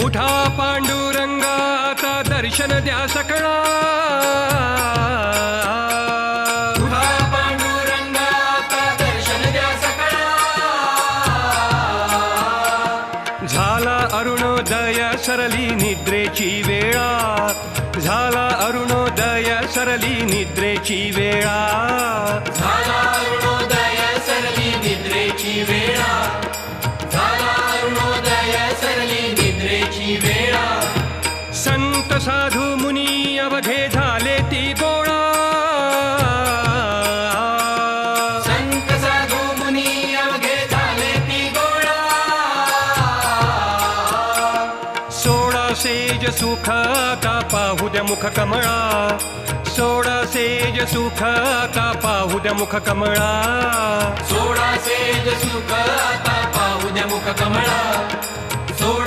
उठा पांडुरंगाचा दर्शन द्या सकळा, उठा पांडुरंगाचा दर्शन द्या सकळा. झाला अरुणोदय सरली निद्रेची वेळा, झाला अरुणोदय सरली निद्रेची वेळा. झाला अरुणोदय सरली निद्रेची वेळा, झाला अरुणोदय सरली निद्रेची वेळा. संत साधू मुनी अवघे झाले ती गोळा, संत साधू मुनी अवघे झाले ती गोळा. सोळा सेज सुख का पाहू द्या मुख कमळा, सोळा सेज सुख का पाहू द्या मुख कमळा. सोळा सेज सुख आता पाहू द्या मुख कमळा,